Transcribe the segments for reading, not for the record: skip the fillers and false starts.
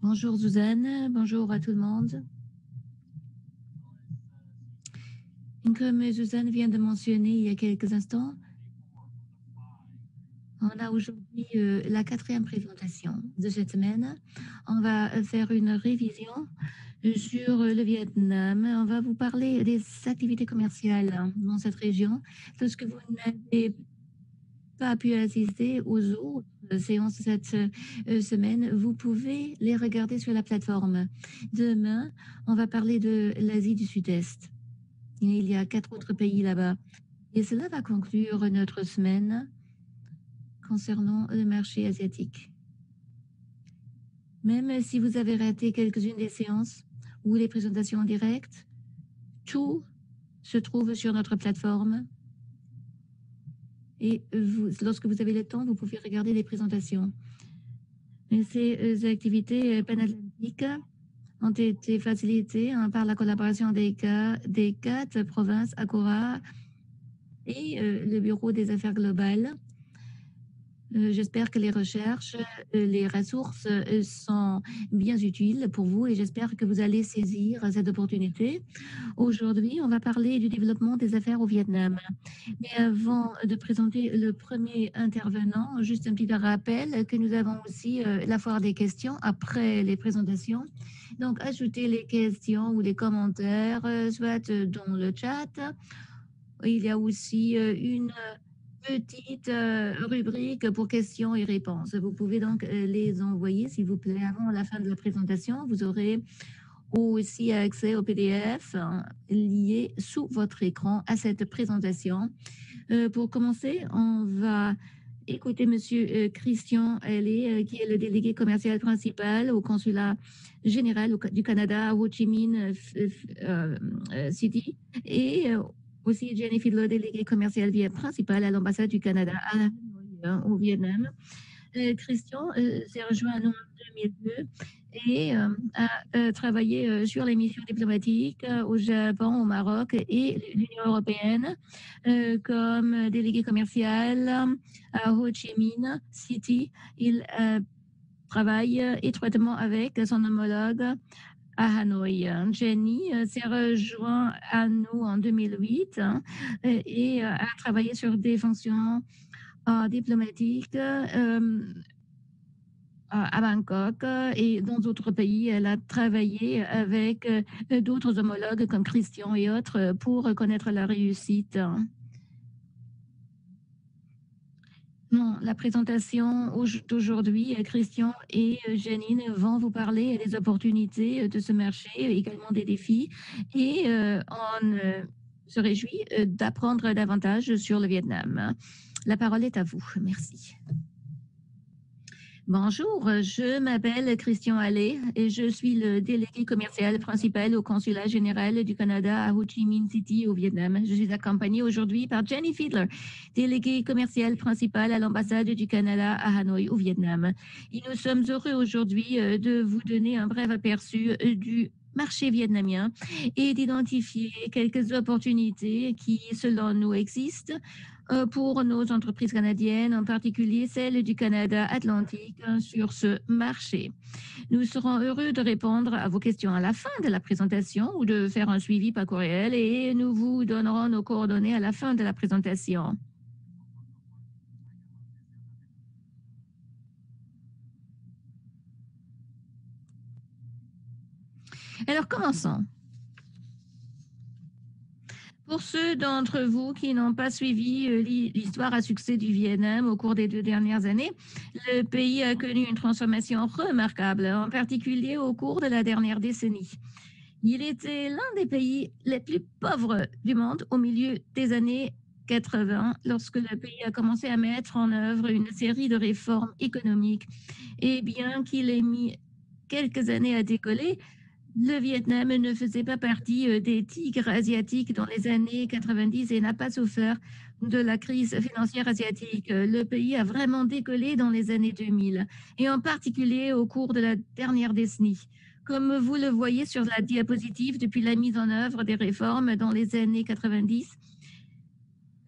Bonjour Suzanne, bonjour à tout le monde. Comme Suzanne vient de mentionner il y a quelques instants, on a aujourd'hui la quatrième présentation de cette semaine. On va faire une révision sur le Vietnam. On va vous parler des activités commerciales dans cette région. Lorsque vous n'avez pas pu assister aux autres séances cette semaine, vous pouvez les regarder sur la plateforme. Demain, on va parler de l'Asie du Sud-Est. Il y a 4 autres pays là-bas. Et cela va conclure notre semaine concernant le marché asiatique. Même si vous avez raté quelques-unes des séances ou les présentations en direct, tout se trouve sur notre plateforme. Et lorsque vous avez le temps, vous pouvez regarder les présentations. Et ces activités panatlantiques ont été facilitées par la collaboration des 4 provinces Agora et le Bureau des affaires globales. J'espère que les recherches, les ressources sont bien utiles pour vous et j'espère que vous allez saisir cette opportunité. Aujourd'hui, on va parler du développement des affaires au Vietnam. Mais avant de présenter le premier intervenant, juste un petit rappel que nous avons aussi la foire des questions après les présentations. Donc, ajoutez les questions ou les commentaires, soit dans le chat. Il y a aussi une petite rubrique pour questions et réponses. Vous pouvez donc les envoyer, s'il vous plaît, avant la fin de la présentation. Vous aurez aussi accès au PDF lié sous votre écran à cette présentation. Pour commencer, on va écouter Monsieur Christian Allais, qui est le délégué commercial principal au consulat général du Canada à Ho Chi Minh City et aussi Jenny Fiedler, déléguée commerciale principale à l'ambassade du Canada à Hanoi, au Vietnam. Christian s'est rejoint à nous en 2002 et a travaillé sur les missions diplomatiques au Japon, au Maroc et l'Union européenne comme délégué commercial à Ho Chi Minh City. Il travaille étroitement avec son homologue à Hanoï. Jenny s'est rejoint à nous en 2008 et a travaillé sur des fonctions diplomatiques à Bangkok et dans d'autres pays. Elle a travaillé avec d'autres homologues comme Christian et autres pour connaître la réussite. Non, la présentation d'aujourd'hui, Christian et Janine vont vous parler des opportunités de ce marché, également des défis, et on se réjouit d'apprendre davantage sur le Vietnam. La parole est à vous. Merci. Bonjour, je m'appelle Christian Allais et je suis le délégué commercial principal au consulat général du Canada à Ho Chi Minh City au Vietnam. Je suis accompagnée aujourd'hui par Jenny Fiedler, déléguée commerciale principale à l'ambassade du Canada à Hanoï au Vietnam. Et nous sommes heureux aujourd'hui de vous donner un bref aperçu du marché vietnamien et d'identifier quelques opportunités qui, selon nous, existent pour nos entreprises canadiennes, en particulier celles du Canada Atlantique, sur ce marché. Nous serons heureux de répondre à vos questions à la fin de la présentation ou de faire un suivi par courriel et nous vous donnerons nos coordonnées à la fin de la présentation. Alors, commençons. Pour ceux d'entre vous qui n'ont pas suivi l'histoire à succès du Vietnam au cours des 2 dernières années, le pays a connu une transformation remarquable, en particulier au cours de la dernière décennie. Il était l'un des pays les plus pauvres du monde au milieu des années 80, lorsque le pays a commencé à mettre en œuvre une série de réformes économiques. Et bien qu'il ait mis quelques années à décoller, le Vietnam ne faisait pas partie des tigres asiatiques dans les années 90 et n'a pas souffert de la crise financière asiatique. Le pays a vraiment décollé dans les années 2000 et en particulier au cours de la dernière décennie. Comme vous le voyez sur la diapositive, depuis la mise en œuvre des réformes dans les années 90,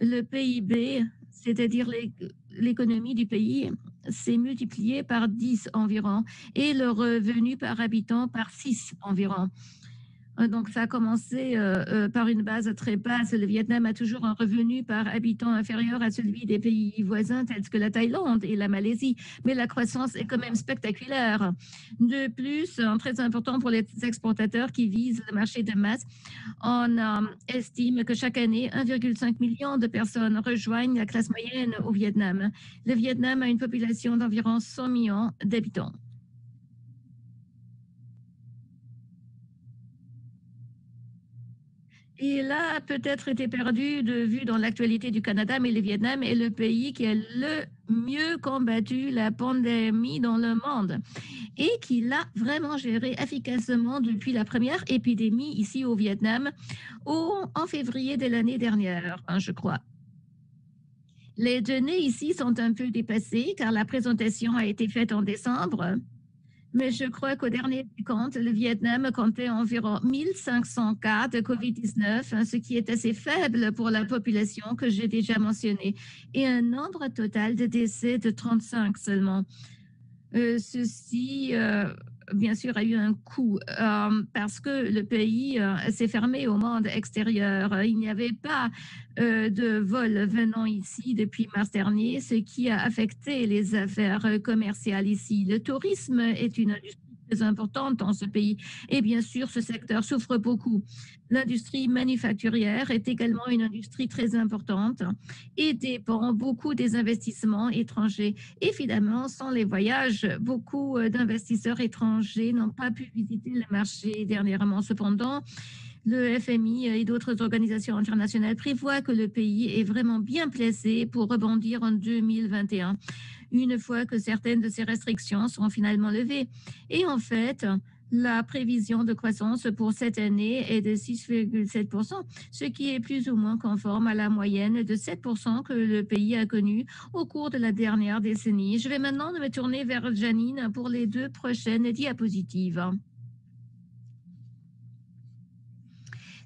le PIB, c'est-à-dire l'économie du pays, s'est multiplié par 10 environ et le revenu par habitant par 6 environ. Donc, ça a commencé par une base très basse. Le Vietnam a toujours un revenu par habitant inférieur à celui des pays voisins tels que la Thaïlande et la Malaisie, mais la croissance est quand même spectaculaire. De plus, très important pour les exportateurs qui visent le marché de masse, on estime que chaque année, 1,5 million de personnes rejoignent la classe moyenne au Vietnam. Le Vietnam a une population d'environ 100 millions d'habitants. Il a peut-être été perdu de vue dans l'actualité du Canada, mais le Vietnam est le pays qui a le mieux combattu la pandémie dans le monde et qui l'a vraiment géré efficacement depuis la première épidémie ici au Vietnam en février de l'année dernière, je crois. Les données ici sont un peu dépassées car la présentation a été faite en décembre. Mais je crois qu'au dernier compte, le Vietnam comptait environ 1500 cas de COVID-19, ce qui est assez faible pour la population que j'ai déjà mentionnée, et un nombre total de décès de 35 seulement. Ceci, bien sûr, a eu un coût parce que le pays s'est fermé au monde extérieur. Il n'y avait pas de vol venant ici depuis mars dernier, ce qui a affecté les affaires commerciales ici. Le tourisme est une industrie très importante dans ce pays et bien sûr, ce secteur souffre beaucoup. L'industrie manufacturière est également une industrie très importante et dépend beaucoup des investissements étrangers. Évidemment, sans les voyages, beaucoup d'investisseurs étrangers n'ont pas pu visiter le marché dernièrement. Cependant, le FMI et d'autres organisations internationales prévoient que le pays est vraiment bien placé pour rebondir en 2021, une fois que certaines de ces restrictions seront finalement levées. Et en fait, la prévision de croissance pour cette année est de 6,7%, ce qui est plus ou moins conforme à la moyenne de 7% que le pays a connue au cours de la dernière décennie. Je vais maintenant me tourner vers Janine pour les 2 prochaines diapositives.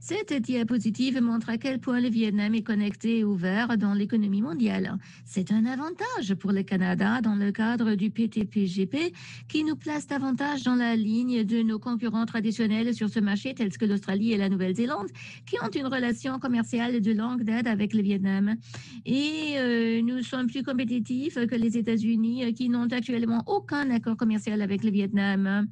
Cette diapositive montre à quel point le Vietnam est connecté et ouvert dans l'économie mondiale. C'est un avantage pour le Canada dans le cadre du PTPGP qui nous place davantage dans la ligne de nos concurrents traditionnels sur ce marché tels que l'Australie et la Nouvelle-Zélande qui ont une relation commerciale de longue date avec le Vietnam. Et nous sommes plus compétitifs que les États-Unis qui n'ont actuellement aucun accord commercial avec le Vietnam.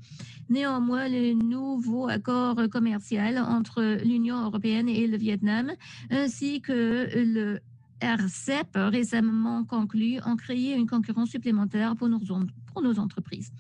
Néanmoins, le nouveau accord commercial entre l'Union européenne et le Vietnam, ainsi que le RCEP récemment conclu, ont créé une concurrence supplémentaire pour nos entreprises.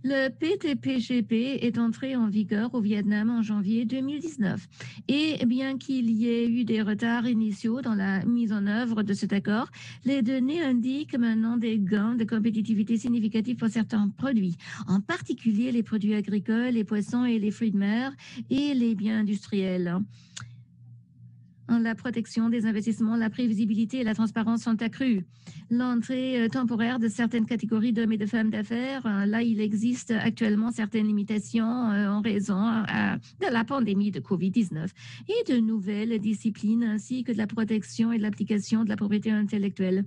Le PTPGP est entré en vigueur au Vietnam en janvier 2019. Et bien qu'il y ait eu des retards initiaux dans la mise en œuvre de cet accord, les données indiquent maintenant des gains de compétitivité significatifs pour certains produits, en particulier les produits agricoles, les poissons et les fruits de mer et les biens industriels. La protection des investissements, la prévisibilité et la transparence sont accrues. L'entrée temporaire de certaines catégories d'hommes et de femmes d'affaires, là, il existe actuellement certaines limitations en raison de la pandémie de COVID-19 et de nouvelles disciplines ainsi que de la protection et de l'application de la propriété intellectuelle.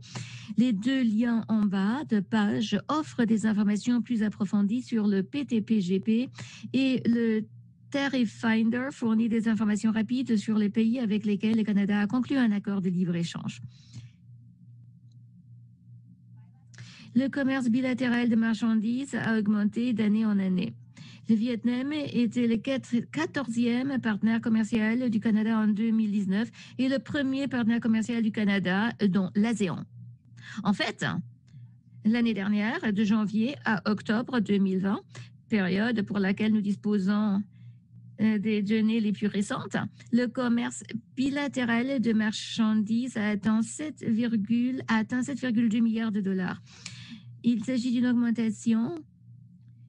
Les 2 liens en bas de page offrent des informations plus approfondies sur le PTPGP et le Tariff Finder fournit des informations rapides sur les pays avec lesquels le Canada a conclu un accord de libre-échange. Le commerce bilatéral de marchandises a augmenté d'année en année. Le Vietnam était le 14e partenaire commercial du Canada en 2019 et le premier partenaire commercial du Canada, dont l'ASEAN. En fait, l'année dernière, de janvier à octobre 2020, période pour laquelle nous disposons des données les plus récentes, le commerce bilatéral de marchandises a atteint 7,2 milliards de dollars. Il s'agit d'une augmentation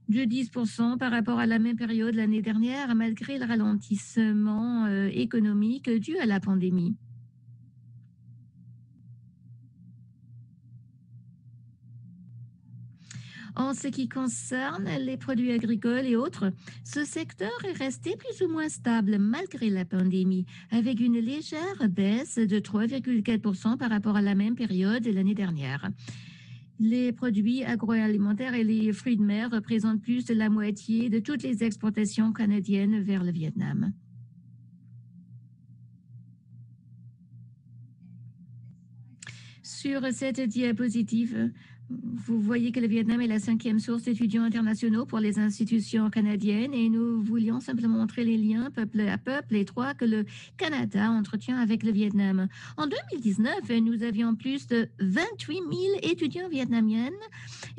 de 10% par rapport à la même période l'année dernière, malgré le ralentissement économique dû à la pandémie. En ce qui concerne les produits agricoles et autres, ce secteur est resté plus ou moins stable malgré la pandémie, avec une légère baisse de 3,4% par rapport à la même période l'année dernière. Les produits agroalimentaires et les fruits de mer représentent plus de la moitié de toutes les exportations canadiennes vers le Vietnam. Sur cette diapositive, vous voyez que le Vietnam est la 5e source d'étudiants internationaux pour les institutions canadiennes et nous voulions simplement montrer les liens peuple à peuple étroits que le Canada entretient avec le Vietnam. En 2019, nous avions plus de 28 000 étudiants vietnamiennes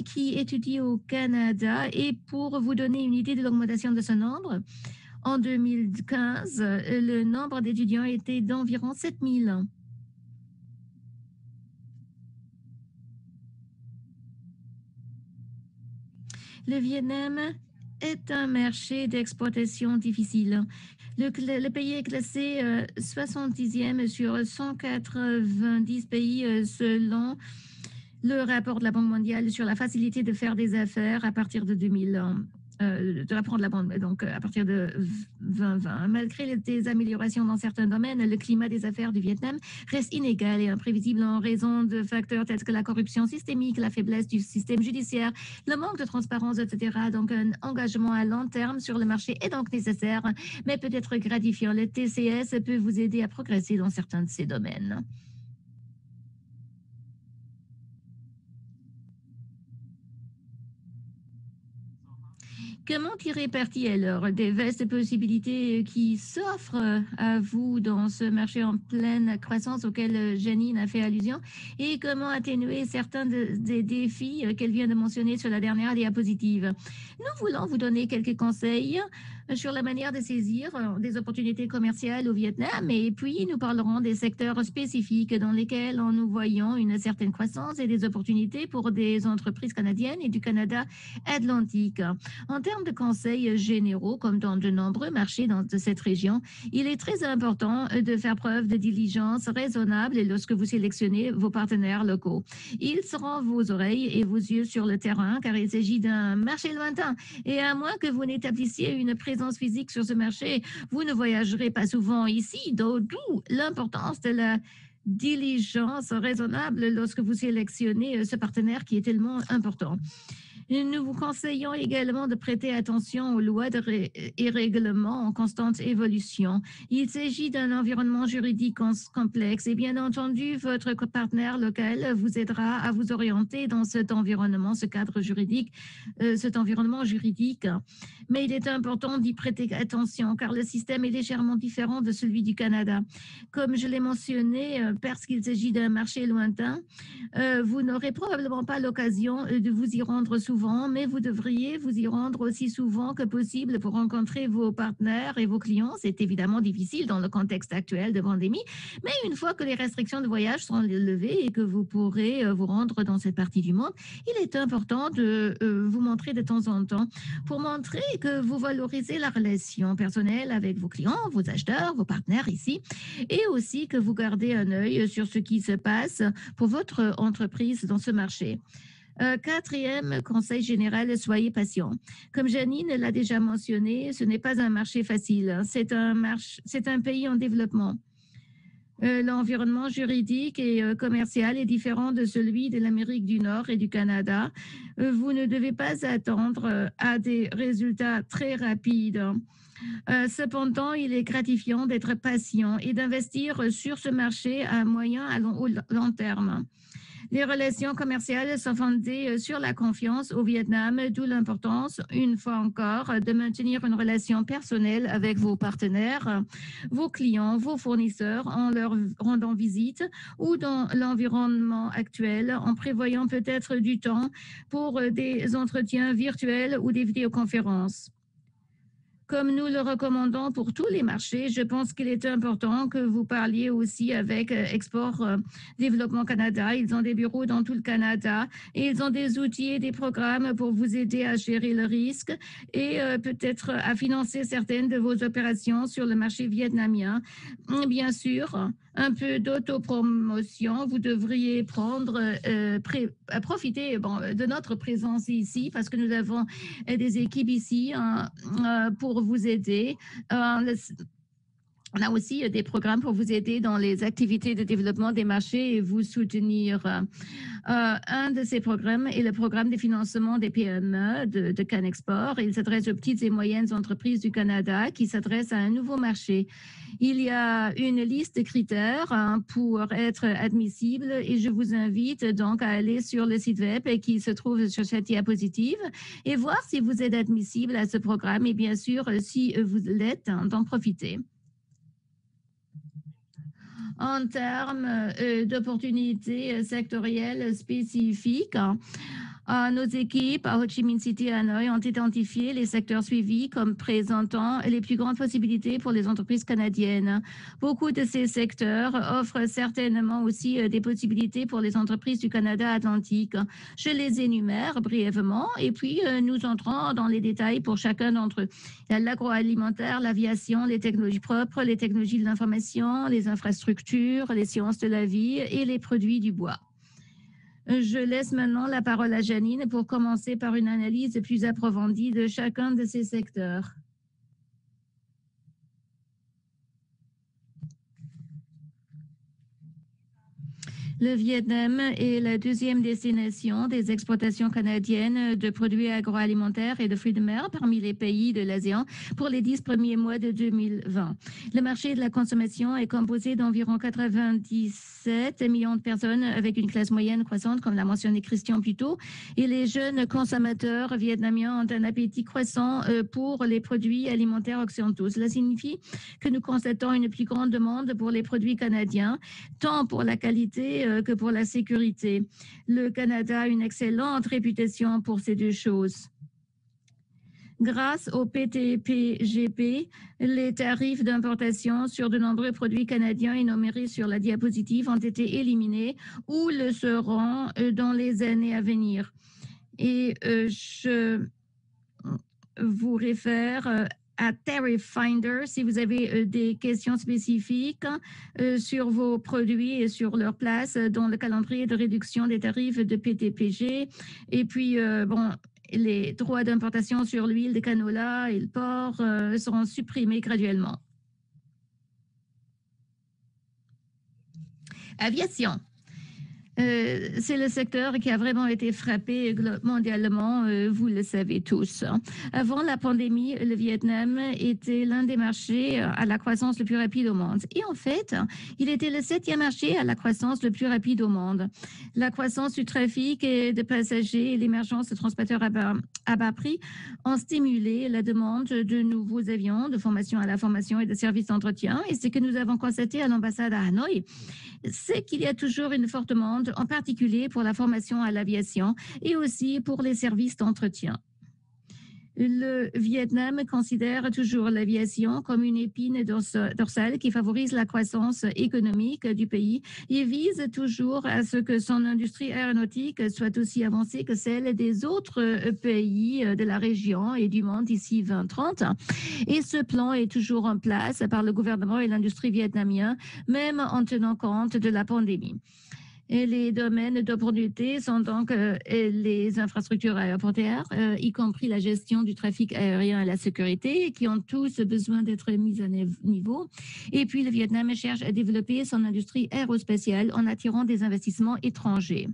qui étudient au Canada et pour vous donner une idée de l'augmentation de ce nombre, en 2015, le nombre d'étudiants était d'environ 7 000. Le Vietnam est un marché d'exportation difficile. Le pays est classé 70e sur 190 pays selon le rapport de la Banque mondiale sur la facilité de faire des affaires à partir de 2000. De la prendre la bande, donc à partir de 2020. Malgré des améliorations dans certains domaines, le climat des affaires du Vietnam reste inégal et imprévisible en raison de facteurs tels que la corruption systémique, la faiblesse du système judiciaire, le manque de transparence, etc. Donc un engagement à long terme sur le marché est donc nécessaire, mais peut être gratifiant. Le TCS peut vous aider à progresser dans certains de ces domaines. Comment tirer parti alors des vastes possibilités qui s'offrent à vous dans ce marché en pleine croissance auquel Janine a fait allusion et comment atténuer certains des défis qu'elle vient de mentionner sur la dernière diapositive? Nous voulons vous donner quelques conseils sur la manière de saisir des opportunités commerciales au Vietnam et puis nous parlerons des secteurs spécifiques dans lesquels nous voyons une certaine croissance et des opportunités pour des entreprises canadiennes et du Canada atlantique. En termes de conseils généraux, comme dans de nombreux marchés de cette région, il est très important de faire preuve de diligence raisonnable lorsque vous sélectionnez vos partenaires locaux. Ils seront vos oreilles et vos yeux sur le terrain car il s'agit d'un marché lointain et à moins que vous n'établissiez une présence physique sur ce marché, vous ne voyagerez pas souvent ici, d'où l'importance de la diligence raisonnable lorsque vous sélectionnez ce partenaire qui est tellement important. Nous vous conseillons également de prêter attention aux lois et règlements en constante évolution. Il s'agit d'un environnement juridique complexe et bien entendu, votre partenaire local vous aidera à vous orienter dans cet environnement, ce cadre juridique, cet environnement juridique. Mais il est important d'y prêter attention car le système est légèrement différent de celui du Canada. Comme je l'ai mentionné, parce qu'il s'agit d'un marché lointain, vous n'aurez probablement pas l'occasion de vous y rendre souvent, mais vous devriez vous y rendre aussi souvent que possible pour rencontrer vos partenaires et vos clients. C'est évidemment difficile dans le contexte actuel de pandémie, mais une fois que les restrictions de voyage sont levées et que vous pourrez vous rendre dans cette partie du monde, il est important de vous montrer de temps en temps pour montrer que vous valorisez la relation personnelle avec vos clients, vos acheteurs, vos partenaires ici, et aussi que vous gardez un œil sur ce qui se passe pour votre entreprise dans ce marché. Quatrième conseil général, soyez patient. Comme Janine l'a déjà mentionné, ce n'est pas un marché facile. C'est un pays en développement. L'environnement juridique et commercial est différent de celui de l'Amérique du Nord et du Canada. Vous ne devez pas attendre à des résultats très rapides. Cependant, il est gratifiant d'être patient et d'investir sur ce marché à moyen à long terme. Les relations commerciales sont fondées sur la confiance au Vietnam, d'où l'importance, une fois encore, de maintenir une relation personnelle avec vos partenaires, vos clients, vos fournisseurs en leur rendant visite ou dans l'environnement actuel en prévoyant peut-être du temps pour des entretiens virtuels ou des vidéoconférences. Comme nous le recommandons pour tous les marchés, je pense qu'il est important que vous parliez aussi avec Export Développement Canada. Ils ont des bureaux dans tout le Canada et ils ont des outils et des programmes pour vous aider à gérer le risque et peut-être à financer certaines de vos opérations sur le marché vietnamien. Bien sûr, un peu d'autopromotion. Vous devriez profiter de notre présence ici parce que nous avons des équipes ici pour vous aider. On a aussi des programmes pour vous aider dans les activités de développement des marchés et vous soutenir. Un de ces programmes est le programme de financement des PME de Canexport. Il s'adresse aux petites et moyennes entreprises du Canada qui s'adressent à un nouveau marché. Il y a une liste de critères pour être admissible et je vous invite donc à aller sur le site web qui se trouve sur cette diapositive et voir si vous êtes admissible à ce programme et bien sûr, si vous l'êtes, d'en profiter. En termes d'opportunités sectorielles spécifiques, nos équipes à Ho Chi Minh City et Hanoï ont identifié les secteurs suivis comme présentant les plus grandes possibilités pour les entreprises canadiennes. Beaucoup de ces secteurs offrent certainement aussi des possibilités pour les entreprises du Canada Atlantique. Je les énumère brièvement et puis nous entrons dans les détails pour chacun d'entre eux. Il y a l'agroalimentaire, l'aviation, les technologies propres, les technologies de l'information, les infrastructures, les sciences de la vie et les produits du bois. Je laisse maintenant la parole à Janine pour commencer par une analyse plus approfondie de chacun de ces secteurs. Le Vietnam est la deuxième destination des exportations canadiennes de produits agroalimentaires et de fruits de mer parmi les pays de l'ASEAN pour les 10 premiers mois de 2020. Le marché de la consommation est composé d'environ 97 millions de personnes avec une classe moyenne croissante, comme l'a mentionné Christian plus tôt, et les jeunes consommateurs vietnamiens ont un appétit croissant pour les produits alimentaires occidentaux. Cela signifie que nous constatons une plus grande demande pour les produits canadiens, tant pour la qualité que pour la sécurité. Le Canada a une excellente réputation pour ces deux choses. Grâce au PTPGP, les tarifs d'importation sur de nombreux produits canadiens énumérés sur la diapositive ont été éliminés ou le seront dans les années à venir. Et je vous réfère à Tariff Finder si vous avez des questions spécifiques sur vos produits et sur leur place dans le calendrier de réduction des tarifs de PTPG. Et puis, les droits d'importation sur l'huile de canola et le porc seront supprimés graduellement. Aviation. C'est le secteur qui a vraiment été frappé mondialement, vous le savez tous. Avant la pandémie, le Vietnam était l'un des marchés à la croissance le plus rapide au monde. Et en fait, il était le 7e marché à la croissance le plus rapide au monde. La croissance du trafic et de passagers et l'émergence de transporteurs à bas prix ont stimulé la demande de nouveaux avions, de formation à la formation et de services d'entretien. Et ce que nous avons constaté à l'ambassade à Hanoï, c'est qu'il y a toujours une forte demande, en particulier pour la formation à l'aviation et aussi pour les services d'entretien. Le Vietnam considère toujours l'aviation comme une épine dorsale qui favorise la croissance économique du pays et vise toujours à ce que son industrie aéronautique soit aussi avancée que celle des autres pays de la région et du monde d'ici 2030. Et ce plan est toujours en place par le gouvernement et l'industrie vietnamienne, même en tenant compte de la pandémie. Et les domaines d'opportunité sont donc les infrastructures aéroportuaires, y compris la gestion du trafic aérien et la sécurité, qui ont tous besoin d'être mis à niveau. Et puis, le Vietnam cherche à développer son industrie aérospatiale en attirant des investissements étrangers.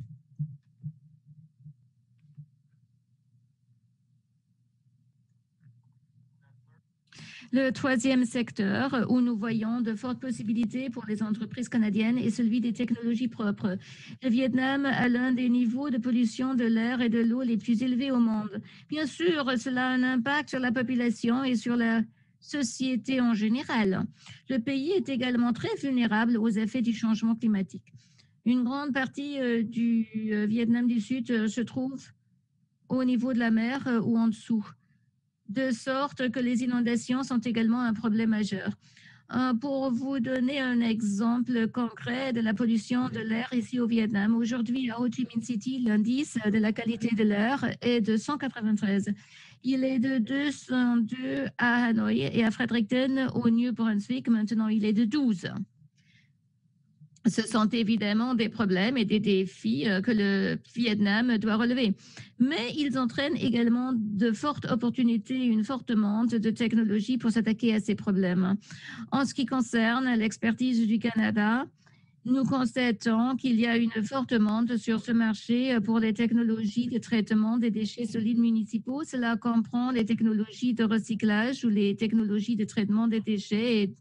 Le troisième secteur où nous voyons de fortes possibilités pour les entreprises canadiennes est celui des technologies propres. Le Vietnam a l'un des niveaux de pollution de l'air et de l'eau les plus élevés au monde. Bien sûr, cela a un impact sur la population et sur la société en général. Le pays est également très vulnérable aux effets du changement climatique. Une grande partie du Vietnam du Sud se trouve au niveau de la mer ou en dessous, de sorte que les inondations sont également un problème majeur. Pour vous donner un exemple concret de la pollution de l'air ici au Vietnam, aujourd'hui à Ho Chi Minh City, l'indice de la qualité de l'air est de 193. Il est de 202 à Hanoï et à Fredericton au New Brunswick. Maintenant, il est de 12. Ce sont évidemment des problèmes et des défis que le Vietnam doit relever. Mais ils entraînent également de fortes opportunités, une forte demande de technologie pour s'attaquer à ces problèmes. En ce qui concerne l'expertise du Canada, nous constatons qu'il y a une forte demande sur ce marché pour les technologies de traitement des déchets solides municipaux. Cela comprend les technologies de recyclage ou les technologies de traitement des déchets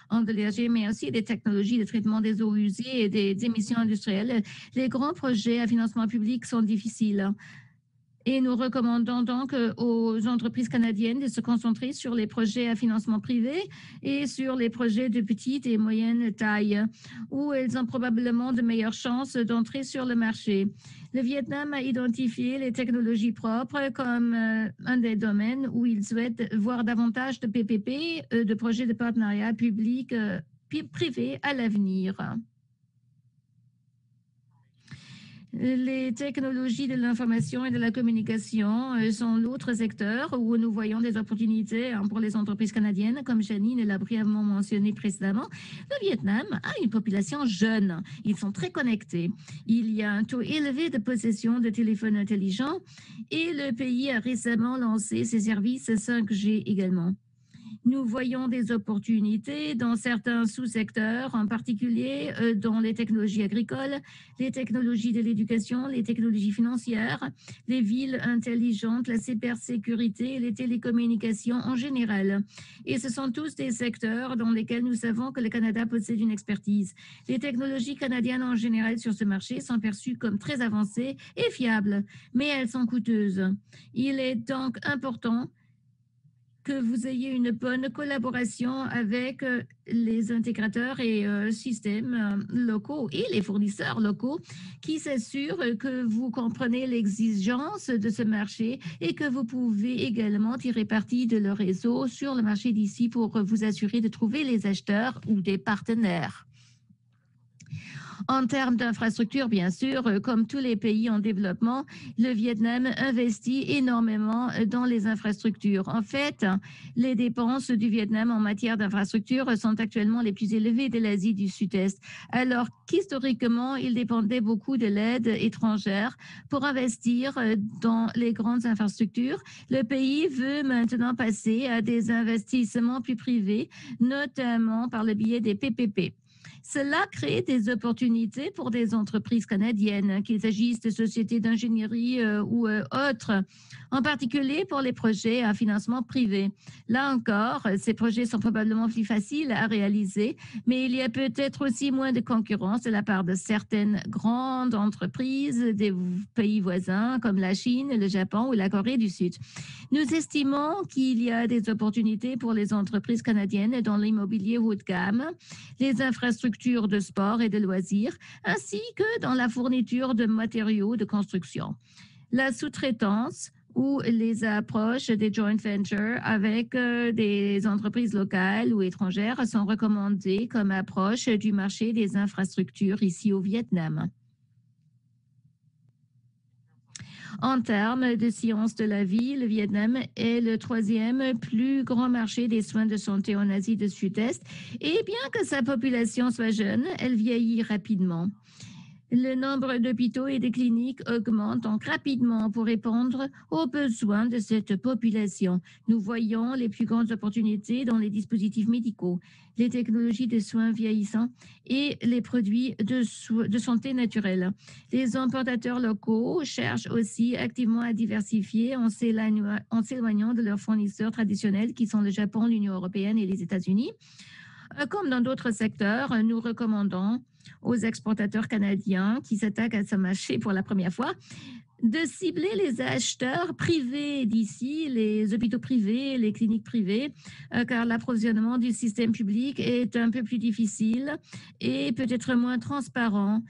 engagés, mais aussi des technologies de traitement des eaux usées et des émissions industrielles. Les grands projets à financement public sont difficiles. Et nous recommandons donc aux entreprises canadiennes de se concentrer sur les projets à financement privé et sur les projets de petite et moyenne taille, où elles ont probablement de meilleures chances d'entrer sur le marché. Le Vietnam a identifié les technologies propres comme un des domaines où il souhaite voir davantage de PPP, de projets de partenariat public-privé à l'avenir. Les technologies de l'information et de la communication sont l'autre secteur où nous voyons des opportunités pour les entreprises canadiennes, comme Janine l'a brièvement mentionné précédemment. Le Vietnam a une population jeune. Ils sont très connectés. Il y a un taux élevé de possession de téléphones intelligents et le pays a récemment lancé ses services 5G également. Nous voyons des opportunités dans certains sous-secteurs, en particulier dans les technologies agricoles, les technologies de l'éducation, les technologies financières, les villes intelligentes, la cybersécurité et les télécommunications en général. Et ce sont tous des secteurs dans lesquels nous savons que le Canada possède une expertise. Les technologies canadiennes en général sur ce marché sont perçues comme très avancées et fiables, mais elles sont coûteuses. Il est donc important que vous ayez une bonne collaboration avec les intégrateurs et systèmes locaux et les fournisseurs locaux qui s'assurent que vous comprenez l'exigence de ce marché et que vous pouvez également tirer parti de leur réseau sur le marché d'ici pour vous assurer de trouver les acheteurs ou des partenaires. En termes d'infrastructures, bien sûr, comme tous les pays en développement, le Vietnam investit énormément dans les infrastructures. En fait, les dépenses du Vietnam en matière d'infrastructures sont actuellement les plus élevées de l'Asie du Sud-Est, alors qu'historiquement, il dépendait beaucoup de l'aide étrangère pour investir dans les grandes infrastructures. Le pays veut maintenant passer à des investissements plus privés, notamment par le biais des PPP. Cela crée des opportunités pour des entreprises canadiennes, qu'il s'agisse de sociétés d'ingénierie ou autres, en particulier pour les projets à financement privé. Là encore, ces projets sont probablement plus faciles à réaliser, mais il y a peut-être aussi moins de concurrence de la part de certaines grandes entreprises des pays voisins comme la Chine, le Japon ou la Corée du Sud. Nous estimons qu'il y a des opportunités pour les entreprises canadiennes dans l'immobilier haut de gamme, les infrastructures de sport et de loisirs, ainsi que dans la fourniture de matériaux de construction. La sous-traitance ou les approches des joint ventures avec des entreprises locales ou étrangères sont recommandées comme approche du marché des infrastructures ici au Vietnam. En termes de sciences de la vie, le Vietnam est le 3e plus grand marché des soins de santé en Asie du Sud-Est. Et bien que sa population soit jeune, elle vieillit rapidement. Le nombre d'hôpitaux et de cliniques augmente donc rapidement pour répondre aux besoins de cette population. Nous voyons les plus grandes opportunités dans les dispositifs médicaux, les technologies de soins vieillissants et les produits de santé naturelle. Les importateurs locaux cherchent aussi activement à diversifier en s'éloignant de leurs fournisseurs traditionnels qui sont le Japon, l'Union européenne et les États-Unis. Comme dans d'autres secteurs, nous recommandons aux exportateurs canadiens qui s'attaquent à ce marché pour la première fois de cibler les acheteurs privés d'ici, les hôpitaux privés, les cliniques privées, car l'approvisionnement du système public est un peu plus difficile et peut-être moins transparent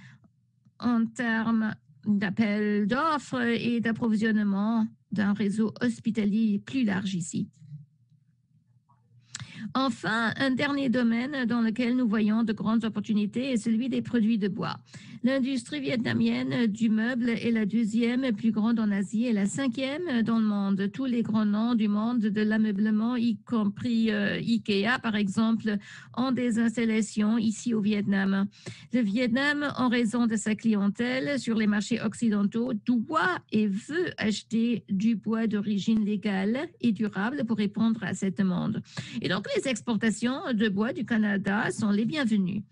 en termes d'appel d'offres et d'approvisionnement d'un réseau hospitalier plus large ici. Enfin, un dernier domaine dans lequel nous voyons de grandes opportunités est celui des produits de bois. L'industrie vietnamienne du meuble est la 2e plus grande en Asie et la 5e dans le monde. Tous les grands noms du monde de l'ameublement, y compris IKEA, par exemple, ont des installations ici au Vietnam. Le Vietnam, en raison de sa clientèle sur les marchés occidentaux, doit et veut acheter du bois d'origine légale et durable pour répondre à cette demande. Et donc, les exportations de bois du Canada sont les bienvenues.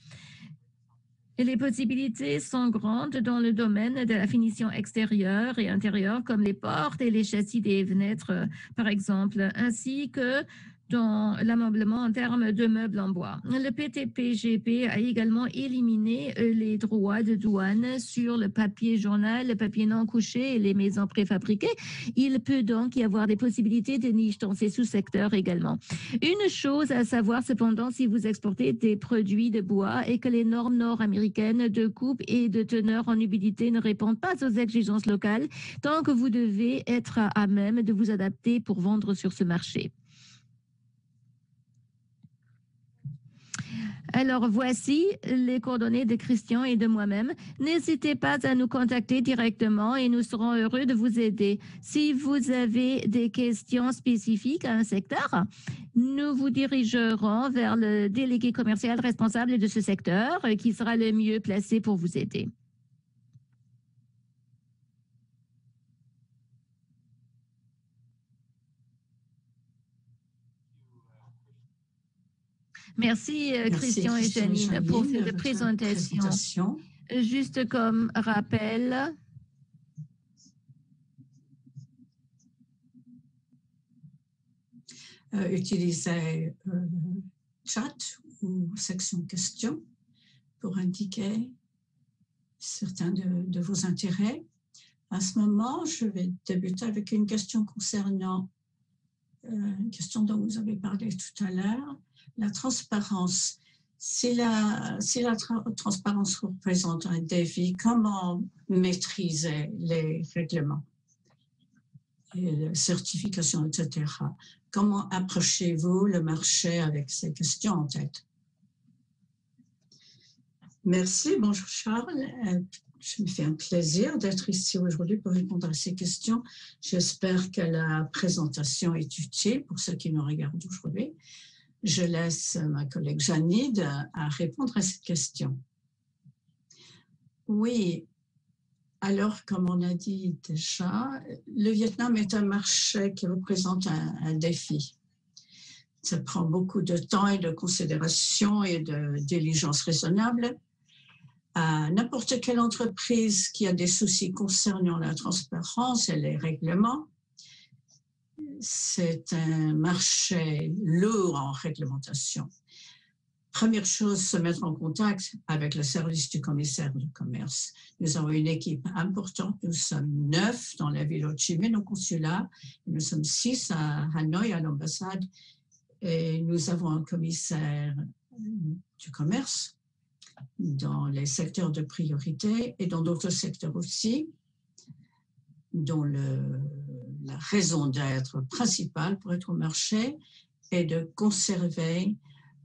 Et les possibilités sont grandes dans le domaine de la finition extérieure et intérieure, comme les portes et les châssis des fenêtres, par exemple, ainsi que dans l'ameublement en termes de meubles en bois. Le PTPGP a également éliminé les droits de douane sur le papier journal, le papier non couché et les maisons préfabriquées. Il peut donc y avoir des possibilités de niche dans ces sous-secteurs également. Une chose à savoir cependant si vous exportez des produits de bois est que les normes nord-américaines de coupe et de teneur en humidité ne répondent pas aux exigences locales, tant que vous devez être à même de vous adapter pour vendre sur ce marché. Alors, voici les coordonnées de Christian et de moi-même. N'hésitez pas à nous contacter directement et nous serons heureux de vous aider. Si vous avez des questions spécifiques à un secteur, nous vous dirigerons vers le délégué commercial responsable de ce secteur qui sera le mieux placé pour vous aider. Merci, Christian et Janine pour cette présentation. Juste comme rappel, utilisez chat ou section questions pour indiquer certains de vos intérêts. À ce moment, je vais débuter avec une question concernant une question dont vous avez parlé tout à l'heure, la transparence. Si la transparence représente un défi, comment maîtriser les règlements et la certification, etc. Comment approchez-vous le marché avec ces questions en tête? Merci, bonjour Charles. Je me fais un plaisir d'être ici aujourd'hui pour répondre à ces questions. J'espère que la présentation est utile pour ceux qui nous regardent aujourd'hui. Je laisse ma collègue Janine à répondre à cette question. Oui, alors comme on a dit déjà, le Vietnam est un marché qui représente un défi. Ça prend beaucoup de temps et de considération et de diligence raisonnable. N'importe quelle entreprise qui a des soucis concernant la transparence et les règlements, c'est un marché lourd en réglementation. Première chose, se mettre en contact avec le service du commissaire du commerce. Nous avons une équipe importante, nous sommes 9 dans la ville de Ho Chi Minh au consulat, nous sommes 6 à Hanoï à l'ambassade et nous avons un commissaire du commerce dans les secteurs de priorité et dans d'autres secteurs aussi, dont la raison d'être principale pour être au marché est de conserver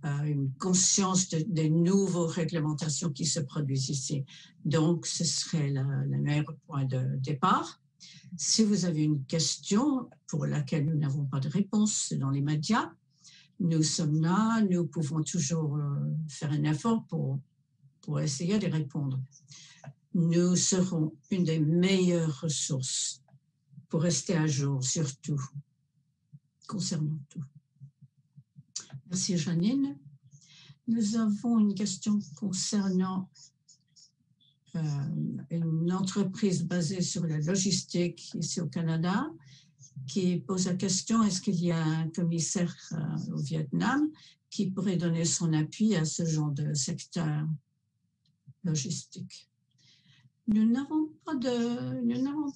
une conscience des nouvelles réglementations qui se produisent ici. Donc, ce serait le meilleur point de départ. Si vous avez une question pour laquelle nous n'avons pas de réponse dans les médias, nous sommes là, nous pouvons toujours faire un effort pour essayer de répondre. Nous serons une des meilleures ressources pour rester à jour, surtout, concernant tout. Merci, Janine. Nous avons une question concernant une entreprise basée sur la logistique ici au Canada qui pose la question, est-ce qu'il y a un commissaire au Vietnam qui pourrait donner son appui à ce genre de secteur logistique? Nous n'avons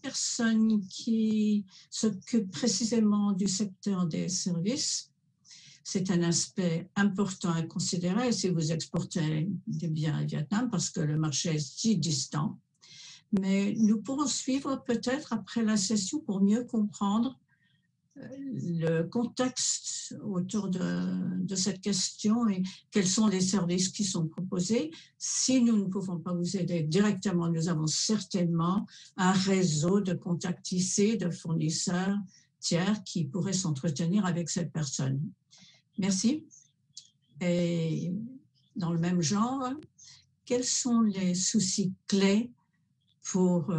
personne qui s'occupe précisément du secteur des services. C'est un aspect important à considérer si vous exportez des biens au Vietnam parce que le marché est si distant. Mais nous pourrons suivre peut-être après la session pour mieux comprendre le contexte autour de cette question et quels sont les services qui sont proposés. Si nous ne pouvons pas vous aider directement, nous avons certainement un réseau de contacts ici, de fournisseurs tiers qui pourraient s'entretenir avec cette personne. Merci. Et dans le même genre, quels sont les soucis clés pour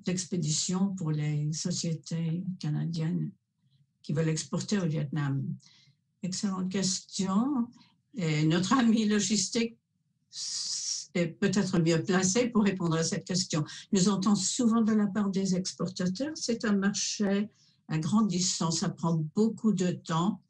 l'expédition pour les sociétés canadiennes qui veulent exporter au Vietnam? Excellente question. Et notre ami logistique est peut-être mieux placé pour répondre à cette question. Nous entendons souvent de la part des exportateurs, c'est un marché à grande distance, ça prend beaucoup de temps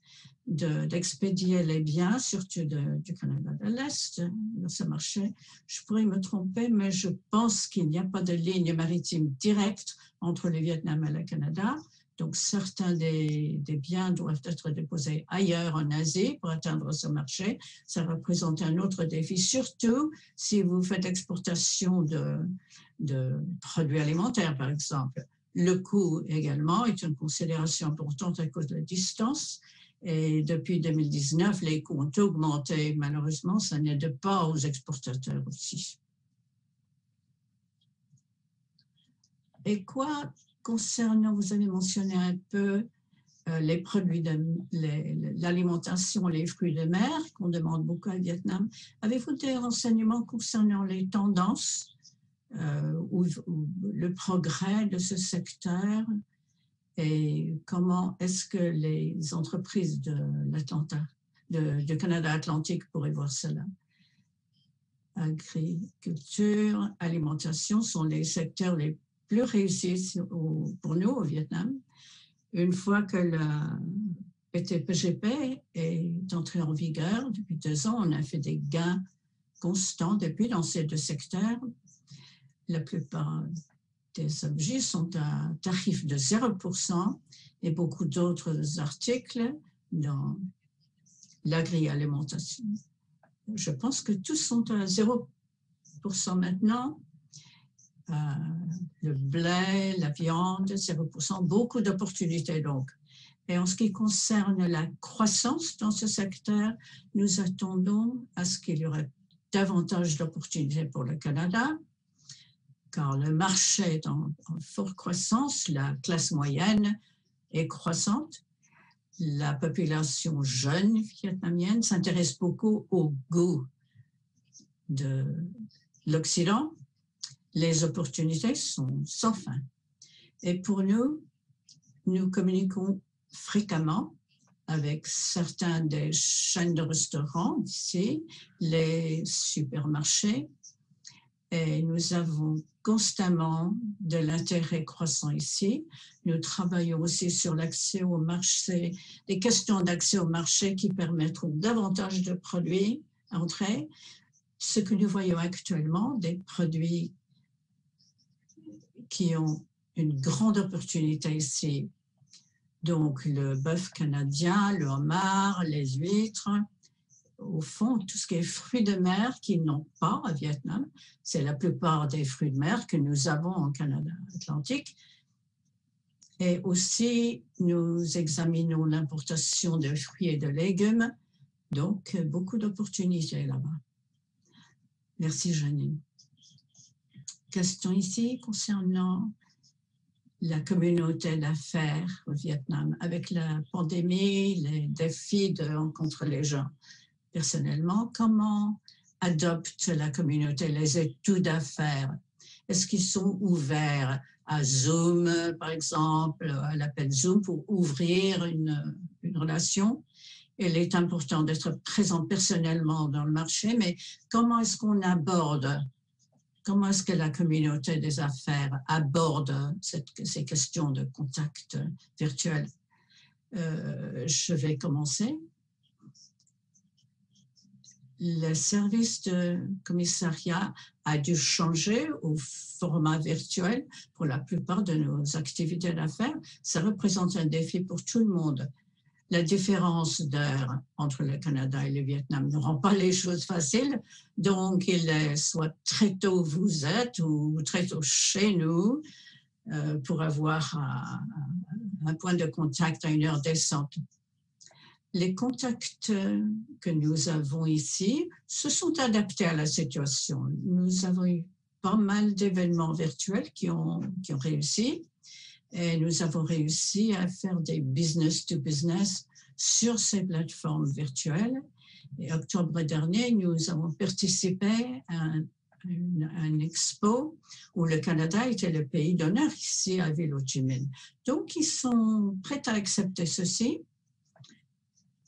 d'expédier les biens, surtout du Canada de l'Est, dans ce marché. Je pourrais me tromper, mais je pense qu'il n'y a pas de ligne maritime directe entre le Vietnam et le Canada. Donc, certains des biens doivent être déposés ailleurs en Asie pour atteindre ce marché. Ça représente un autre défi, surtout si vous faites l'exportation de produits alimentaires, par exemple. Le coût également est une considération importante à cause de la distance. Et depuis 2019, les coûts ont augmenté. Malheureusement, ça n'aide pas aux exportateurs aussi. Et quoi concernant, vous avez mentionné un peu les produits de l'alimentation, les fruits de mer, qu'on demande beaucoup au Vietnam. Avez-vous des renseignements concernant les tendances ou le progrès de ce secteur? Et comment est-ce que les entreprises du Canada Atlantique pourraient voir cela? Agriculture, alimentation sont les secteurs les plus réussis pour nous au Vietnam. Une fois que la PTPGP est entrée en vigueur, depuis 2 ans, on a fait des gains constants depuis dans ces 2 secteurs. La plupart des objets sont à tarif de 0% et beaucoup d'autres articles dans l'agri-alimentation. Je pense que tous sont à 0% maintenant. Le blé, la viande, 0%, beaucoup d'opportunités donc. Et en ce qui concerne la croissance dans ce secteur, nous attendons à ce qu'il y aurait davantage d'opportunités pour le Canada, car le marché est en forte croissance, la classe moyenne est croissante, la population jeune vietnamienne s'intéresse beaucoup au goût de l'Occident, les opportunités sont sans fin. Et pour nous, nous communiquons fréquemment avec certains des chaînes de restaurants ici, les supermarchés, et nous avons constamment de l'intérêt croissant ici. Nous travaillons aussi sur l'accès au marché, des questions d'accès au marché qui permettront davantage de produits à entrer. Ce que nous voyons actuellement, des produits qui ont une grande opportunité ici. Donc, le bœuf canadien, le homard, les huîtres, au fond, tout ce qui est fruits de mer qu'ils n'ont pas au Vietnam, c'est la plupart des fruits de mer que nous avons au Canada Atlantique. Et aussi, nous examinons l'importation de fruits et de légumes, donc beaucoup d'opportunités là-bas. Merci, Janine. Question ici concernant la communauté d'affaires au Vietnam. Avec la pandémie, les défis de rencontrer les gens personnellement, comment adopte la communauté les études d'affaires? Est-ce qu'ils sont ouverts à Zoom, par exemple, à l'appel Zoom pour ouvrir une relation? Il est important d'être présent personnellement dans le marché, mais comment est-ce qu'on aborde? Comment est-ce que la communauté des affaires aborde ces questions de contact virtuel? Je vais commencer. Le service de commissariat a dû changer au format virtuel pour la plupart de nos activités d'affaires. Ça représente un défi pour tout le monde. La différence d'heure entre le Canada et le Vietnam ne rend pas les choses faciles. Donc, il est soit très tôt vous êtes ou très tôt chez nous pour avoir un point de contact à une heure décente. Les contacts que nous avons ici se sont adaptés à la situation. Nous avons eu pas mal d'événements virtuels qui ont réussi et nous avons réussi à faire des business to business sur ces plateformes virtuelles. Et octobre dernier, nous avons participé à un expo où le Canada était le pays d'honneur ici à Ville Ho Chi Minh. Donc, ils sont prêts à accepter ceci.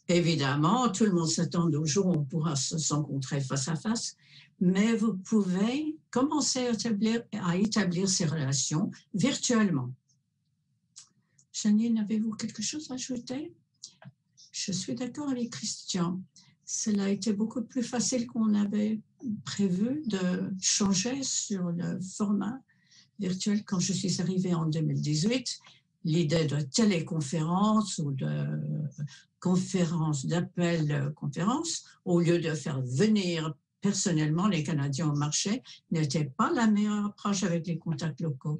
Évidemment, tout le monde s'attend au jour où on pourra se rencontrer face à face, mais vous pouvez commencer à établir ces relations virtuellement. Janine, avez-vous quelque chose à ajouter? Je suis d'accord avec Christian. Cela a été beaucoup plus facile qu'on avait prévu de changer sur le format virtuel quand je suis arrivée en 2018. L'idée de téléconférence ou de conférence, d'appel-conférence, au lieu de faire venir personnellement les Canadiens au marché, n'était pas la meilleure approche avec les contacts locaux.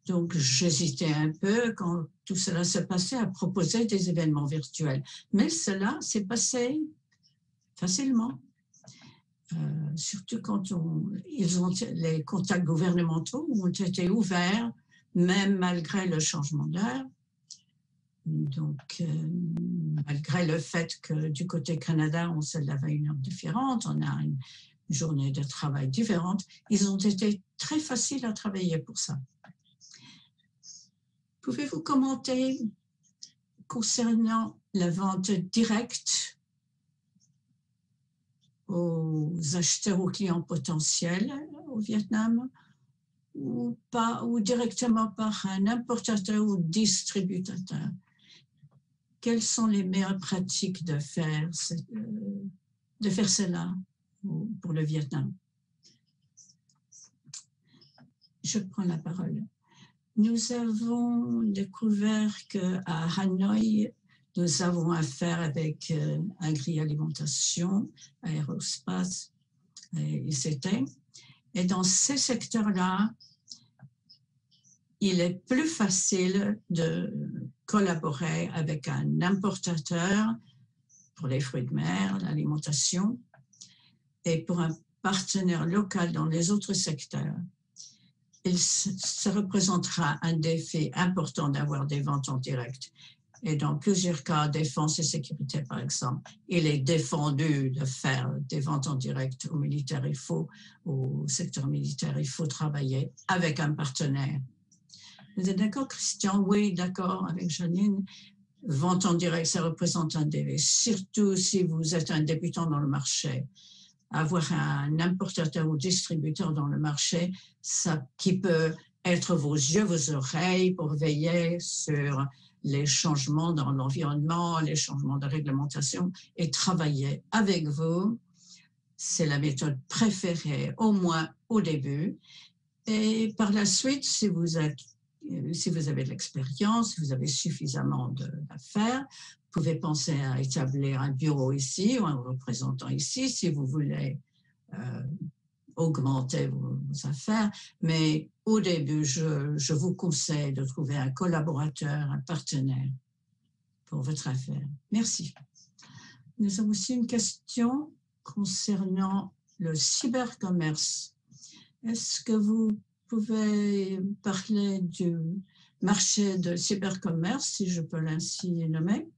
Donc, j'hésitais un peu quand tout cela se passait à proposer des événements virtuels. Mais cela s'est passé facilement. Surtout quand les contacts gouvernementaux ont été ouverts, même malgré le changement d'heure. Donc, malgré le fait que du côté Canada, on se lève à une heure différente, on a une journée de travail différente, ils ont été très faciles à travailler pour ça. Pouvez-vous commenter concernant la vente directe aux acheteurs, aux clients potentiels au Vietnam ou directement par un importateur ou distributeur? Quelles sont les meilleures pratiques de faire cela pour le Vietnam? Je prends la parole. Nous avons découvert qu'à Hanoï, nous avons affaire avec agri-alimentation, aérospace, ICT. Et dans ces secteurs-là, il est plus facile de collaborer avec un importateur pour les fruits de mer, l'alimentation, et pour un partenaire local dans les autres secteurs. Ça représentera un défi important d'avoir des ventes en direct. Et dans plusieurs cas, défense et sécurité, par exemple, il est défendu de faire des ventes en direct au militaire. Au secteur militaire, il faut travailler avec un partenaire. Vous êtes d'accord, Christian? Oui, d'accord avec Janine. Vente en direct, ça représente un défi, surtout si vous êtes un débutant dans le marché. Avoir un importateur ou distributeur dans le marché, ça qui peut être vos yeux, vos oreilles pour veiller sur les changements dans l'environnement, les changements de réglementation et travailler avec vous. C'est la méthode préférée, au moins au début. Et par la suite, si vous avez de l'expérience, si vous avez suffisamment d'affaires, vous pouvez penser à établir un bureau ici ou un représentant ici si vous voulez augmenter vos affaires. Mais au début, je vous conseille de trouver un collaborateur, un partenaire pour votre affaire. Merci. Nous avons aussi une question concernant le cybercommerce. Est-ce que vous pouvez parler du marché de cybercommerce, si je peux l'ainsi nommer,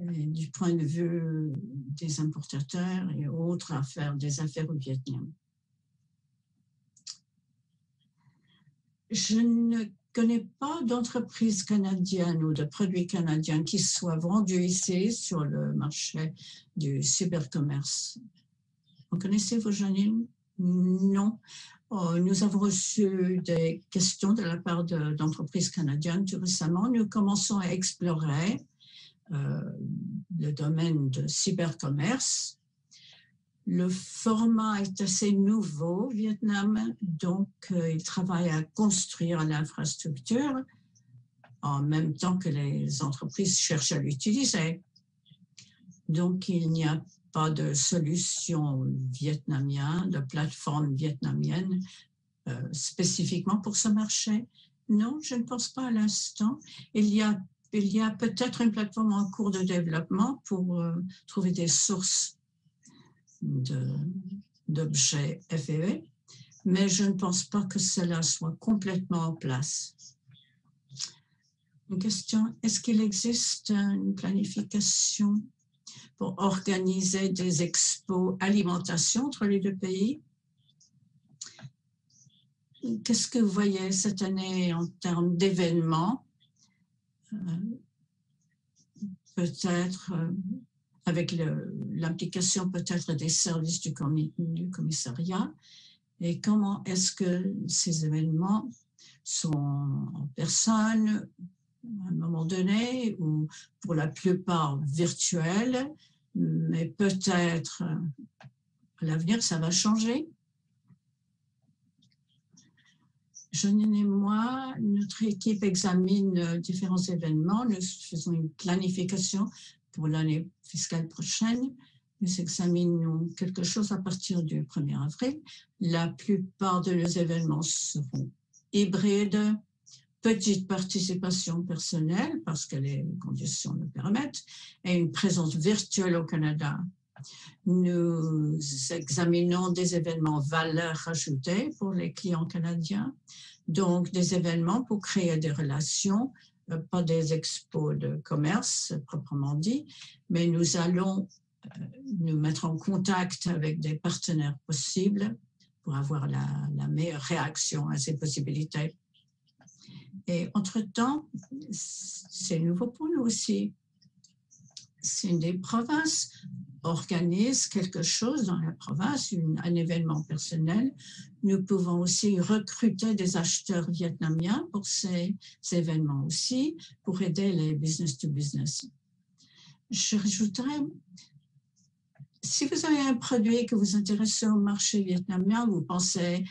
du point de vue des importateurs et autres des affaires au Vietnam? Je ne connais pas d'entreprise canadienne ou de produits canadiens qui soient vendus ici sur le marché du cybercommerce. En connaissez-vous, Janine? Non. Nous avons reçu des questions de la part d'entreprises canadiennes tout récemment. Nous commençons à explorer le domaine de cybercommerce. Le format est assez nouveau au Vietnam, donc il travaille à construire l'infrastructure en même temps que les entreprises cherchent à l'utiliser. Donc, il n'y a pas de solution vietnamienne, de plateforme vietnamienne spécifiquement pour ce marché. Non, je ne pense pas à l'instant. Il y a peut-être une plateforme en cours de développement pour trouver des sources d'objets FEE, mais je ne pense pas que cela soit complètement en place. Une question, est-ce qu'il existe une planification pour organiser des expos alimentation entre les deux pays? Qu'est-ce que vous voyez cette année en termes d'événements? Peut-être avec l'implication peut-être des services du commissariat, et comment est-ce que ces événements sont en personne à un moment donné ou pour la plupart virtuels, mais peut-être à l'avenir ça va changer. Jeannine et moi, notre équipe examine différents événements. Nous faisons une planification pour l'année fiscale prochaine. Nous examinons quelque chose à partir du 1er avril. La plupart de nos événements seront hybrides, petite participation personnelle parce que les conditions le permettent, et une présence virtuelle au Canada. Nous examinons des événements valeur ajoutée pour les clients canadiens, donc des événements pour créer des relations, pas des expos de commerce proprement dit, mais nous allons nous mettre en contact avec des partenaires possibles pour avoir la meilleure réaction à ces possibilités. Et entre-temps, c'est nouveau pour nous aussi. Si une des provinces organise quelque chose dans la province, un événement personnel, nous pouvons aussi recruter des acheteurs vietnamiens pour ces événements aussi, pour aider les business to business. Je rajouterais, si vous avez un produit que vous intéressez au marché vietnamien, vous pensez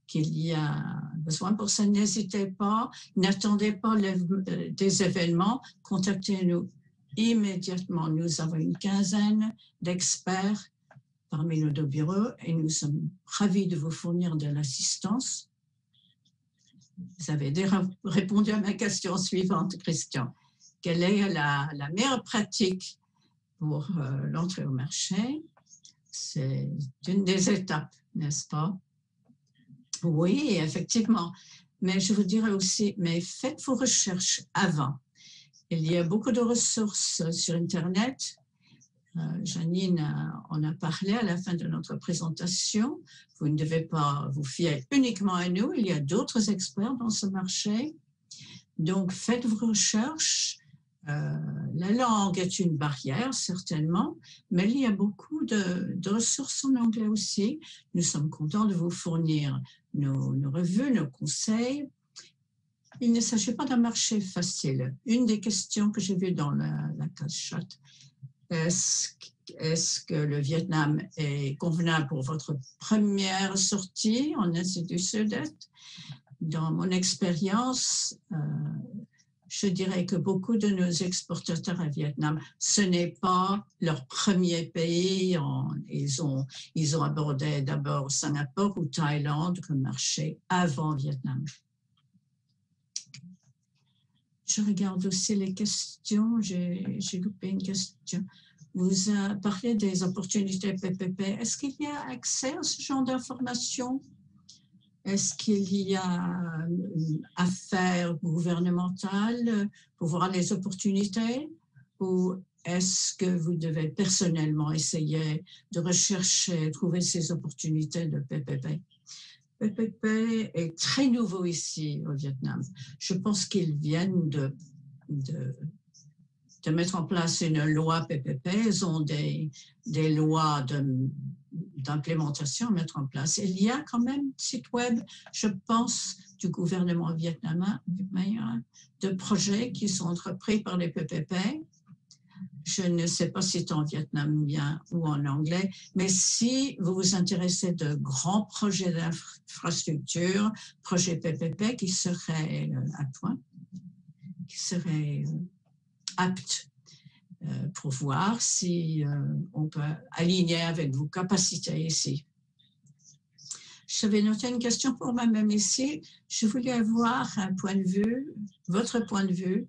qu'il y a besoin pour ça, n'hésitez pas, n'attendez pas des événements, contactez-nous immédiatement. Nous avons une quinzaine d'experts parmi nos deux bureaux et nous sommes ravis de vous fournir de l'assistance. Vous avez déjà répondu à ma question suivante, Christian. Quelle est la meilleure pratique pour l'entrée au marché? C'est une des étapes, n'est-ce pas? Oui, effectivement. Mais je vous dirais aussi, mais faites vos recherches avant. Il y a beaucoup de ressources sur Internet. Jeannine en a parlé à la fin de notre présentation. Vous ne devez pas vous fier uniquement à nous. Il y a d'autres experts dans ce marché. Donc, faites vos recherches. La langue est une barrière, certainement, mais il y a beaucoup de ressources en anglais aussi. Nous sommes contents de vous fournir nos revues, nos conseils. Il ne s'agit pas d'un marché facile. Une des questions que j'ai vues dans la case chat, est-ce que le Vietnam est convenable pour votre première sortie en Asie du Sud-Est? Dans mon expérience, je dirais que beaucoup de nos exportateurs à Vietnam, ce n'est pas leur premier pays. Ils ont abordé d'abord Singapour ou Thaïlande comme marché avant Vietnam. Je regarde aussi les questions. J'ai loupé une question. Vous avez parlé des opportunités PPP. Est-ce qu'il y a accès à ce genre d'informations? Est-ce qu'il y a une affaire gouvernementale pour voir les opportunités? Ou est-ce que vous devez personnellement essayer de rechercher, trouver ces opportunités de PPP? PPP est très nouveau ici au Vietnam. Je pense qu'ils viennent de mettre en place une loi PPP. Ils ont des lois d'implémentation à mettre en place. Il y a quand même un site web, je pense, du gouvernement vietnamien de projets qui sont entrepris par les PPP. Je ne sais pas si c'est en vietnamien ou en anglais, mais si vous vous intéressez de grands projets d'infrastructure, projets PPP qui seraient à point, qui seraient aptes pour voir si on peut aligner avec vos capacités ici. J'avais noté une question pour moi-même ici. Je voulais avoir un point de vue, votre point de vue,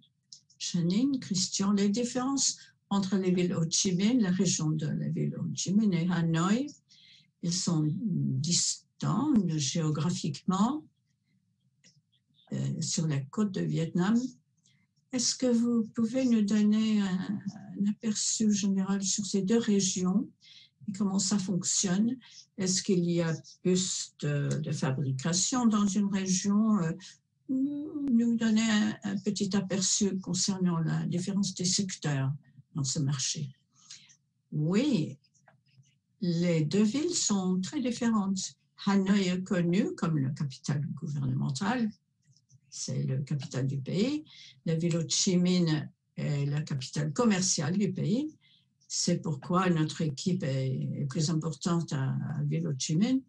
Janine, Christian, les différences entre les villes Ho Chi Minh, la région de la ville Ho Chi Minh et Hanoï. Ils sont distants géographiquement sur la côte de Vietnam. Est-ce que vous pouvez nous donner un aperçu général sur ces deux régions et comment ça fonctionne? Est-ce qu'il y a plus de fabrication dans une région? Nous donner un petit aperçu concernant la différence des secteurs dans ce marché. Oui, les deux villes sont très différentes. Hanoï est connue comme la capitale gouvernementale, c'est la capitale du pays. La ville Ho Chi Minh est la capitale commerciale du pays. C'est pourquoi notre équipe est plus importante à la ville Ho Chi Minh.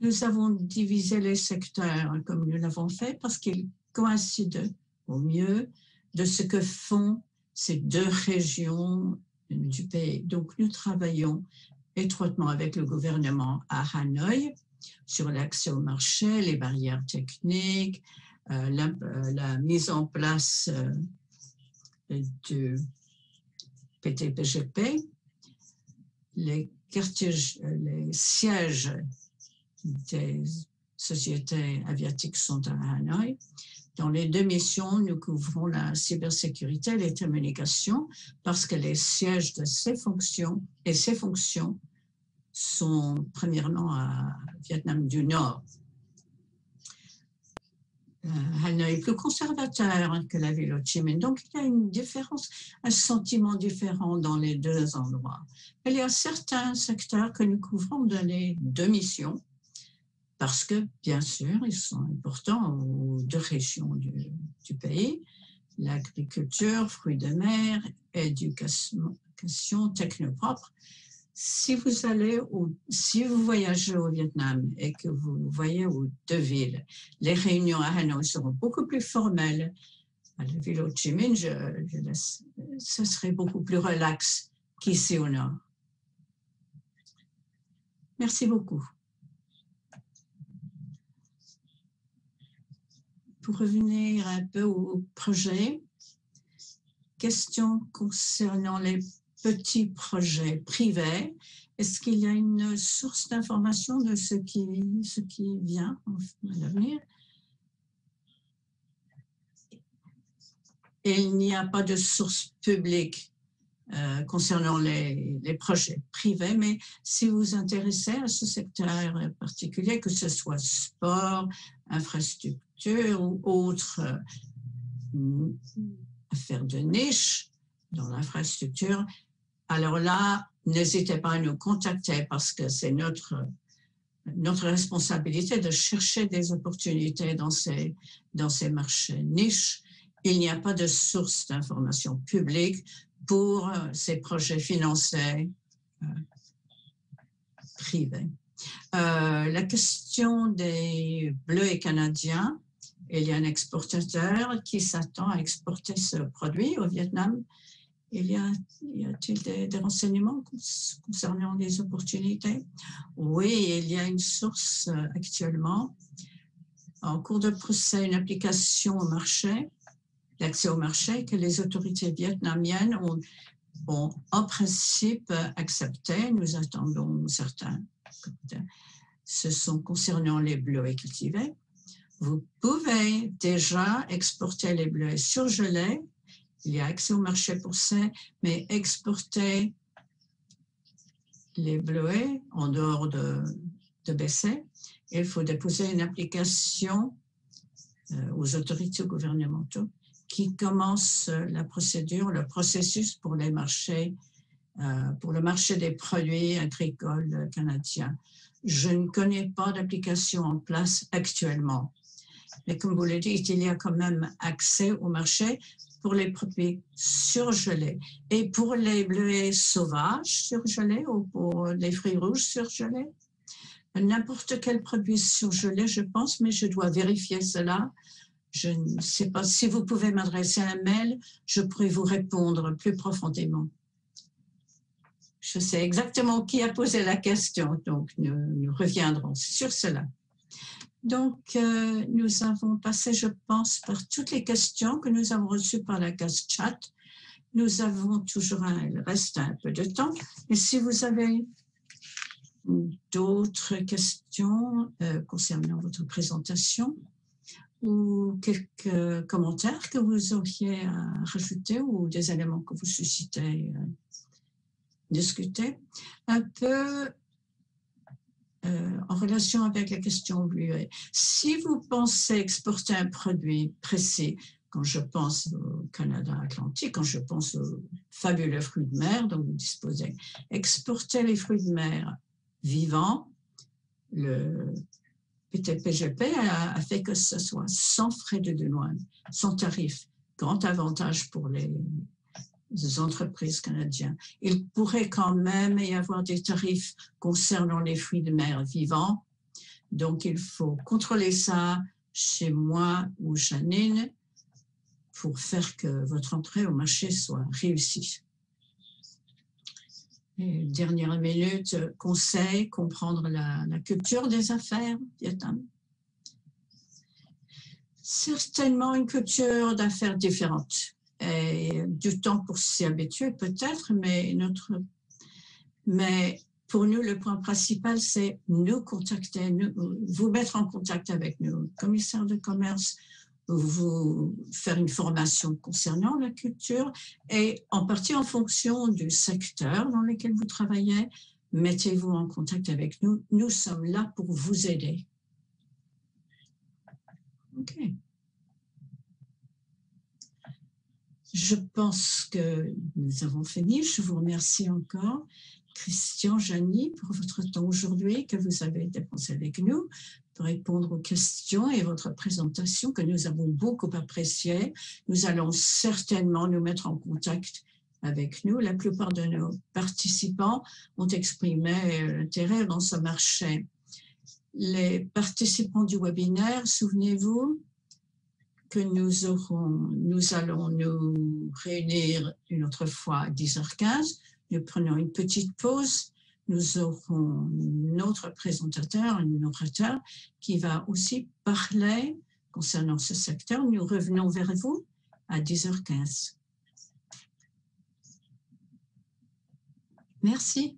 Nous avons divisé les secteurs comme nous l'avons fait parce qu'ils coïncident au mieux de ce que font ces deux régions du pays. Donc, nous travaillons étroitement avec le gouvernement à Hanoï sur l'accès au marché, les barrières techniques, la mise en place du PTPGP, les sièges des sociétés aviatiques sont à Hanoï. Dans les deux missions, nous couvrons la cybersécurité et les télécommunications parce que les sièges de ces fonctions sont premièrement à Vietnam du Nord. Hanoï est plus conservateur que la ville Ho Chi Minh. Donc, il y a une différence, un sentiment différent dans les deux endroits. Il y a certains secteurs que nous couvrons dans les deux missions parce que, bien sûr, ils sont importants aux deux régions du pays. L'agriculture, fruits de mer, éducation technopropre. Si vous voyagez au Vietnam et que vous voyez aux deux villes, les réunions à Hanoï seront beaucoup plus formelles. À la ville Ho Chi Minh, ce serait beaucoup plus relax qu'ici au nord. Merci beaucoup. Pour revenir un peu au projet, question concernant les petits projets privés. Est-ce qu'il y a une source d'information de ce qui vient à l'avenir? Il n'y a pas de source publique concernant les projets privés, mais si vous vous intéressez à ce secteur particulier, que ce soit sport, infrastructure ou autres affaires de niche dans l'infrastructure, alors là, n'hésitez pas à nous contacter parce que c'est notre responsabilité de chercher des opportunités dans ces marchés niches. Il n'y a pas de source d'information publique pour ces projets financés privés. La question des bleus et canadiens, il y a un exportateur qui s'attend à exporter ce produit au Vietnam. Y a-t-il des renseignements concernant les opportunités? Oui, il y a une source actuellement en cours de procès, une application au marché, l'accès au marché que les autorités vietnamiennes ont en principe accepté. Nous attendons certains. Ce sont concernant les bleuets cultivés. Vous pouvez déjà exporter les bleuets surgelés. Il y a accès au marché pour ça, mais exporter les bleuets en dehors de BC, il faut déposer une application aux autorités gouvernementaux qui commence la procédure, le processus pour les marchés, pour le marché des produits agricoles canadiens. Je ne connais pas d'application en place actuellement, mais comme vous le dites, il y a quand même accès au marché pour les produits surgelés. Et pour les bleuets sauvages surgelés ou pour les fruits rouges surgelés, n'importe quel produit surgelé, je pense, mais je dois vérifier cela. Je ne sais pas si vous pouvez m'adresser un mail, je pourrais vous répondre plus profondément. Je sais exactement qui a posé la question, donc nous reviendrons sur cela. Donc, nous avons passé, je pense, par toutes les questions que nous avons reçues par la case chat. Nous avons toujours il reste un peu de temps. Et si vous avez d'autres questions concernant votre présentation ou quelques commentaires que vous auriez à rajouter ou des éléments que vous suscitez discuter, un peu en relation avec la question bleuée. Si vous pensez exporter un produit précis, quand je pense au Canada Atlantique, quand je pense aux fabuleux fruits de mer dont vous disposez, exporter les fruits de mer vivants, le PTPGP a fait que ce soit sans frais de douane, sans tarif, grand avantage pour les entreprises canadiennes. Il pourrait quand même y avoir des tarifs concernant les fruits de mer vivants. Donc, il faut contrôler ça chez moi ou Janine pour faire que votre entrée au marché soit réussie. Et dernière minute, conseil, comprendre la culture des affaires, Vietnam. Certainement une culture d'affaires différente. Et du temps pour s'y habituer peut-être, mais pour nous, le point principal, c'est nous contacter, vous mettre en contact avec nous, commissaire de commerce, vous faire une formation concernant la culture et en partie en fonction du secteur dans lequel vous travaillez, mettez-vous en contact avec nous. Nous sommes là pour vous aider. OK. Je pense que nous avons fini. Je vous remercie encore, Christian, Janie, pour votre temps aujourd'hui que vous avez dépensé avec nous pour répondre aux questions et votre présentation que nous avons beaucoup appréciée. Nous allons certainement nous mettre en contact avec nous. La plupart de nos participants ont exprimé l'intérêt dans ce marché. Les participants du webinaire, souvenez-vous, que nous allons nous réunir une autre fois à 10h15. Nous prenons une petite pause. Nous aurons notre présentateur, un orateur, qui va aussi parler concernant ce secteur. Nous revenons vers vous à 10h15. Merci.